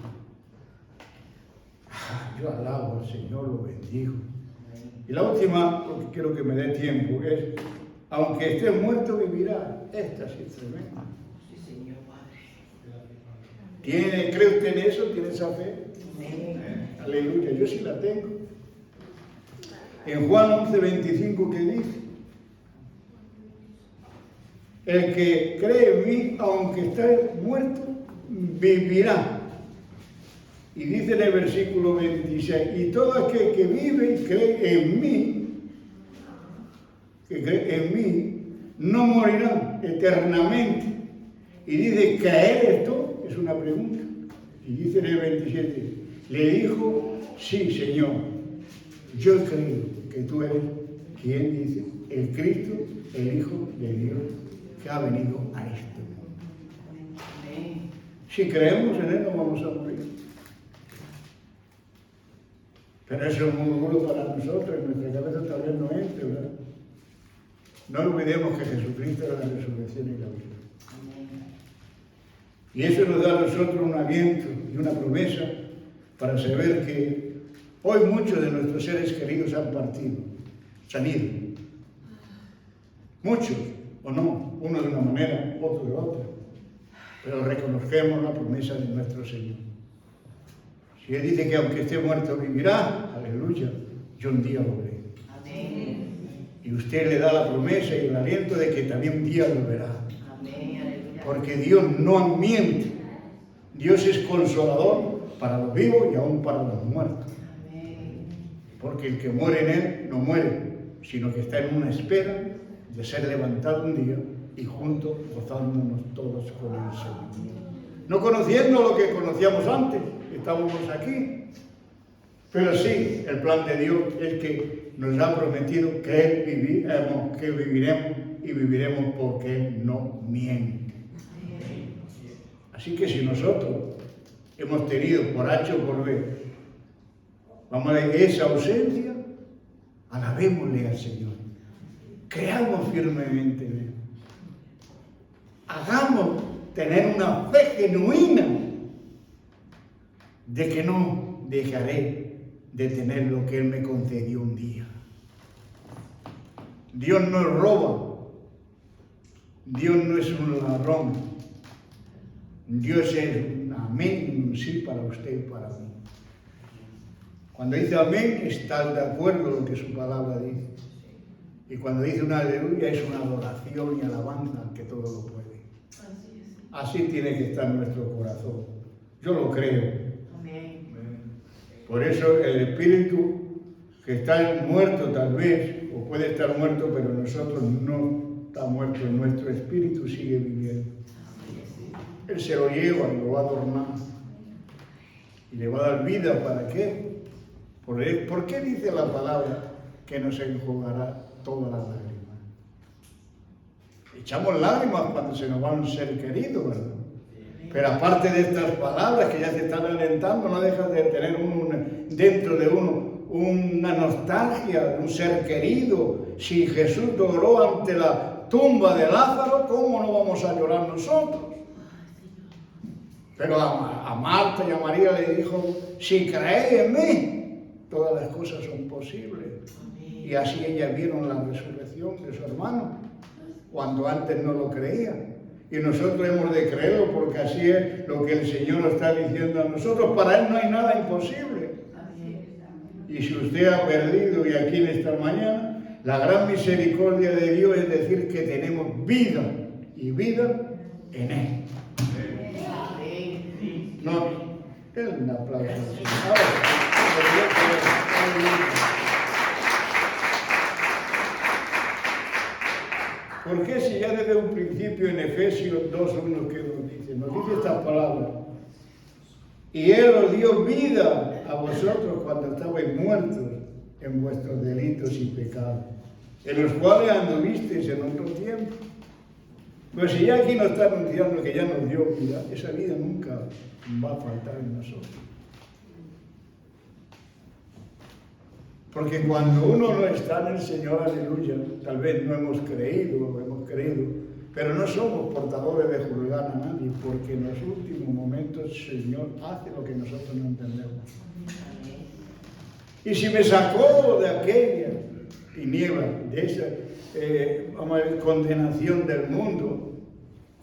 Yo alabo al Señor, lo bendigo. Y la última, porque quiero que me dé tiempo, es, aunque esté muerto, vivirá. Esta sí es tremenda. Sí, Señor Padre. ¿Cree usted en eso? ¿Tiene esa fe? Amén. Aleluya, yo sí la tengo. En Juan 11:25, ¿qué dice? El que cree en mí, aunque esté muerto, vivirá. Y dice en el versículo 26, y todo aquel que vive y cree en mí, no morirá eternamente. Y dice, ¿creer esto? Es una pregunta. Y dice en el 27, le dijo, sí, Señor, yo creo que tú eres, ¿quién dice? El Cristo, el Hijo de Dios, que ha venido a este mundo. Amén. Si creemos en Él, no vamos a morir. Pero eso es muy duro para nosotros, en nuestra cabeza tal vez no entre, ¿verdad? No olvidemos que Jesucristo es la resurrección y la vida. Amén. Y eso nos da a nosotros un aliento y una promesa para saber que hoy muchos de nuestros seres queridos han partido, se han ido. Muchos, o no, uno de una manera, otro de otra. Pero reconozcamos la promesa de nuestro Señor. Si Él dice que aunque esté muerto vivirá, aleluya, yo un día lo veré. Amén. Y usted le da la promesa y el aliento de que también un día lo verá. Amén. Aleluya. Porque Dios no miente. Dios es consolador para los vivos y aún para los muertos. Amén. Porque el que muere en Él no muere, sino que está en una espera de ser levantado un día y juntos gozándonos todos con el Señor. No conociendo lo que conocíamos antes, estábamos aquí. Pero sí, el plan de Dios es que nos ha prometido que que viviremos y viviremos porque Él no miente. Así que si nosotros hemos tenido por H o por B, vamos a ver esa ausencia, alabémosle al Señor. Creamos firmemente en Él. Hagamos tener una fe genuina de que no dejaré de tener lo que Él me concedió un día. Dios no roba. Dios no es un ladrón. Dios es un amén y un sí para usted y para mí. Cuando dice amén, está de acuerdo con lo que su palabra dice. Y cuando dice una aleluya, es una adoración y alabanza al que todo lo puede. Así tiene que estar nuestro corazón. Yo lo creo. Amén. Por eso el espíritu que está muerto tal vez, o puede estar muerto, pero nosotros no está muerto, nuestro espíritu sigue viviendo. Él se lo lleva y lo va a adornar. Y le va a dar vida, ¿para qué? ¿Por qué dice la palabra que nos enjugará todas las lágrimas? Echamos lágrimas cuando se nos va un ser querido, ¿verdad? Pero aparte de estas palabras que ya se están alentando, no deja de tener dentro de uno una nostalgia de un ser querido. Si Jesús lloró ante la tumba de Lázaro, ¿cómo no vamos a llorar nosotros? Pero a Marta y a María le dijo, si creéis en mí, todas las cosas son posibles. Y así ellas vieron la resurrección de su hermano, cuando antes no lo creían. Y nosotros hemos de creerlo porque así es lo que el Señor nos está diciendo a nosotros. Para Él no hay nada imposible. Y si usted ha perdido y aquí en esta mañana, la gran misericordia de Dios es decir que tenemos vida y vida en Él. No, es un aplauso. ¿Por qué si ya desde un principio en Efesios 2:1 que nos dice estas palabras? Y Él os dio vida a vosotros cuando estabais muertos en vuestros delitos y pecados, en los cuales anduvisteis en otro tiempo. Pues si ya aquí nos está anunciando que ya nos dio vida, esa vida nunca va a faltar en nosotros. Porque cuando uno no está en el Señor, aleluya, tal vez no hemos creído o hemos creído, pero no somos portadores de juzgar a nadie, porque en los últimos momentos el Señor hace lo que nosotros no entendemos. Y si me sacó de aquella tiniebla, de esa condenación del mundo,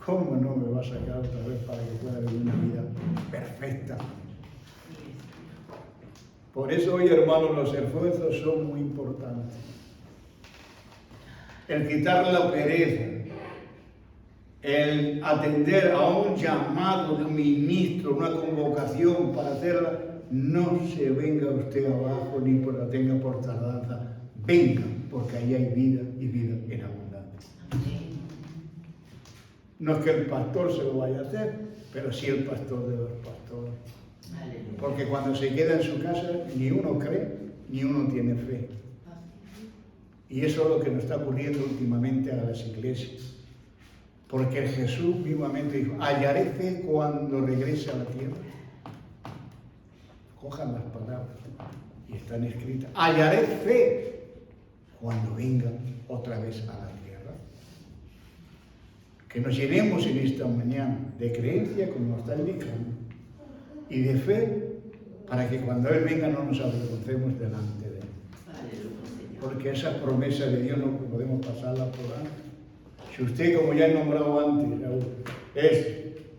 ¿cómo no me va a sacar otra vez para que pueda vivir una vida perfecta? Por eso hoy, hermanos, los esfuerzos son muy importantes. El quitar la pereza, el atender a un llamado de un ministro, una convocación para hacerla, no se venga usted abajo ni por la tenga por tardanza. Venga, porque ahí hay vida y vida en abundancia. No es que el pastor se lo vaya a hacer, pero sí el pastor de los pastores. Porque cuando se queda en su casa, ni uno cree, ni uno tiene fe. Y eso es lo que nos está ocurriendo últimamente a las iglesias. Porque Jesús vivamente dijo, hallaré fe cuando regrese a la tierra. Cojan las palabras y están escritas. Hallaré fe cuando venga otra vez a la tierra. Que nos llenemos en esta mañana de creencia, como nos está indicando, y de fe, para que cuando Él venga no nos avergoncemos delante de Él. Porque esa promesa de Dios no podemos pasarla por alto. Si usted, como ya he nombrado antes, es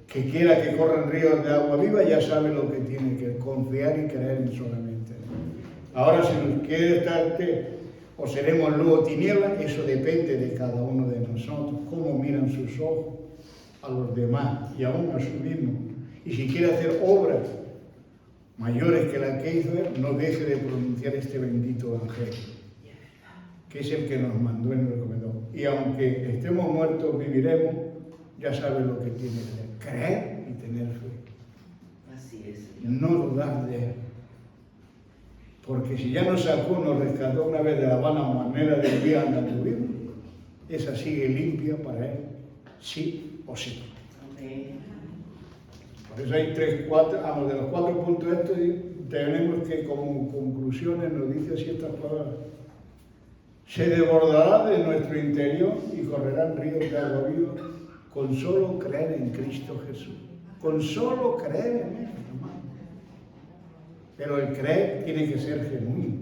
que quiera que corran ríos de agua viva, ya sabe lo que tiene que confiar y creer en solamente. Ahora, si nos quiere estar o seremos luz o tiniebla, eso depende de cada uno de nosotros, cómo miran sus ojos a los demás y aún a sí mismo. Y si quiere hacer obras mayores que las que hizo Él, no deje de pronunciar este bendito evangelio, que es el que nos mandó y nos recomendó. Y aunque estemos muertos, viviremos, ya sabe lo que tiene que hacer: creer y tener fe. Así es. No dudar de Él. Porque si ya nos sacó, nos rescató una vez de la vana manera de vivir donde tuvimos, esa sigue limpia para Él, sí o sí. Amén. Por eso hay de los 4 puntos estos, tenemos que como conclusiones nos dice así estas palabras: se desbordará de nuestro interior y correrán ríos de agua viva con solo creer en Cristo Jesús. Con solo creer en Él, hermano. Pero el creer tiene que ser genuino.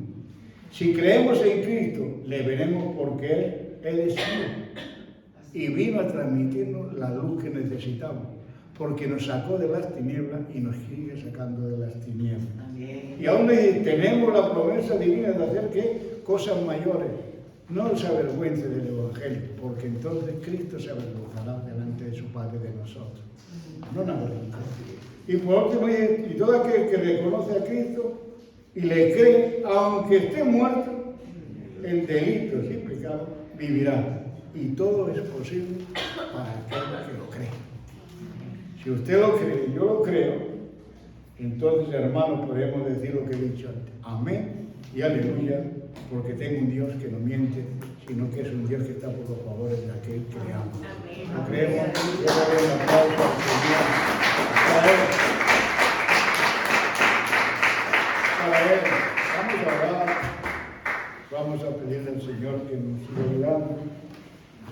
Si creemos en Cristo, le veremos porque Él es Dios y vino a transmitirnos la luz que necesitamos, porque nos sacó de las tinieblas y nos sigue sacando de las tinieblas. Amén. Y aún tenemos la promesa divina de hacer ¿qué? Cosas mayores. No se avergüence del Evangelio, porque entonces Cristo se avergonzará delante de su Padre de nosotros. No nos avergonzamos. Y por último, y todo aquel que reconoce a Cristo y le cree, aunque esté muerto en delitos y pecados, vivirá. Y todo es posible para aquel que lo cree. Si usted lo cree, yo lo creo, entonces, hermanos, podemos decir lo que he dicho antes: amén y aleluya, porque tengo un Dios que no miente, sino que es un Dios que está por los favores de aquel que le ama. Lo creemos. Yo le doy un aplauso al Señor. Para Él. Vamos a orar. Vamos a pedirle al Señor que nos siga ayudando,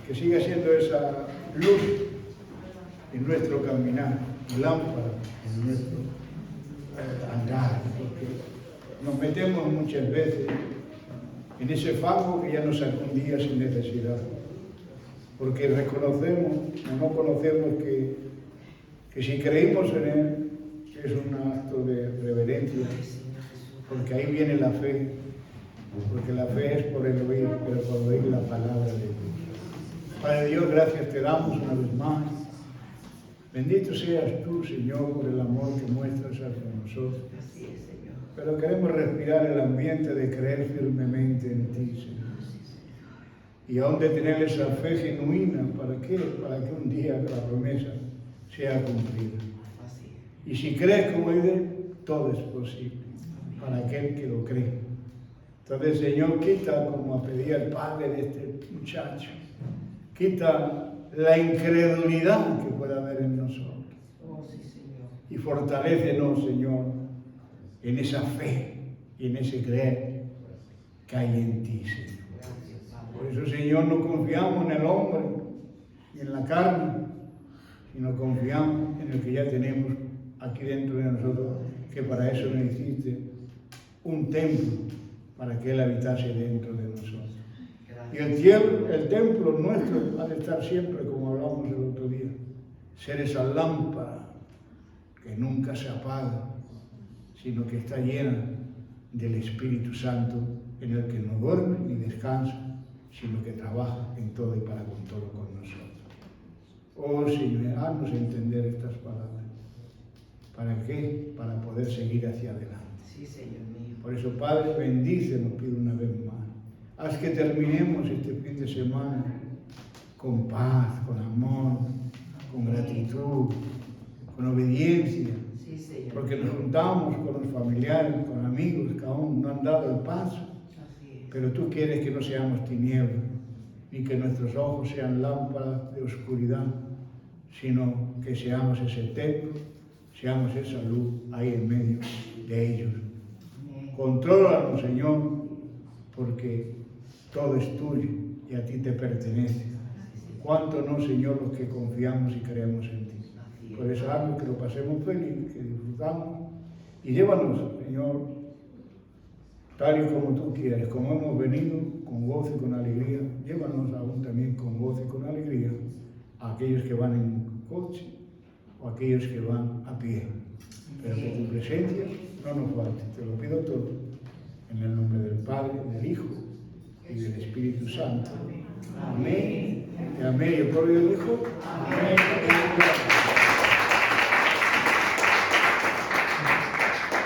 que siga siendo esa luz en nuestro caminar, lámpara en nuestro andar, porque nos metemos muchas veces en ese fango que ya nos saca un día sin necesidad, porque reconocemos o no conocemos que si creímos en Él es un acto de reverencia, porque ahí viene la fe, porque la fe es por el oír, pero por oír la palabra de Dios. Padre Dios, gracias te damos una vez más. Bendito seas tú, Señor, por el amor que muestras hacia nosotros. Así es, Señor. Pero queremos respirar el ambiente de creer firmemente en ti, Señor. Y aún de tener esa fe genuina, ¿para qué? Para que un día la promesa sea cumplida. Así es. Y si crees como dice, todo es posible para aquel que lo cree. Entonces, Señor, quita, como pedía el padre de este muchacho, quita la incredulidad que pueda haber en nosotros. Oh, sí, Señor. Y fortalécenos, Señor, en esa fe y en ese creer que hay en ti, Señor. Gracias, Padre. Por eso, Señor, no confiamos en el hombre y en la carne, sino confiamos en el que ya tenemos aquí dentro de nosotros, que para eso nos hiciste un templo, para que Él habitase dentro de nosotros. Y el templo nuestro ha de estar siempre, como hablamos el otro día, ser esa lámpara que nunca se apaga, sino que está llena del Espíritu Santo, en el que no duerme ni descansa, sino que trabaja en todo y para con todo con nosotros. Oh Señor, haznos entender estas palabras. ¿Para qué? Para poder seguir hacia adelante. Sí, Señor mío. Por eso, Padre, bendice, nos pido una vez más. Haz que terminemos este fin de semana con paz, con amor, con gratitud, con obediencia. Sí, Señor. Porque nos juntamos con los familiares, con amigos que aún no han dado el paso. Así es. Pero tú quieres que no seamos tinieblas, ni que nuestros ojos sean lámparas de oscuridad, sino que seamos ese templo, seamos esa luz ahí en medio de ellos. Amén. Contrólalo, Señor, porque todo es tuyo y a ti te pertenece. ¿Cuánto no, Señor, los que confiamos y creemos en ti? Por eso haznos que lo pasemos feliz, que disfrutamos y llévanos, Señor, tal y como tú quieres, como hemos venido, con gozo y con alegría. Llévanos aún también con gozo y con alegría a aquellos que van en coche o a aquellos que van a pie. Pero que tu presencia no nos falte. Te lo pido todo en el nombre del Padre, del Hijo y del Espíritu Santo. Amén. Y amén. Y el pueblo dijo, amén.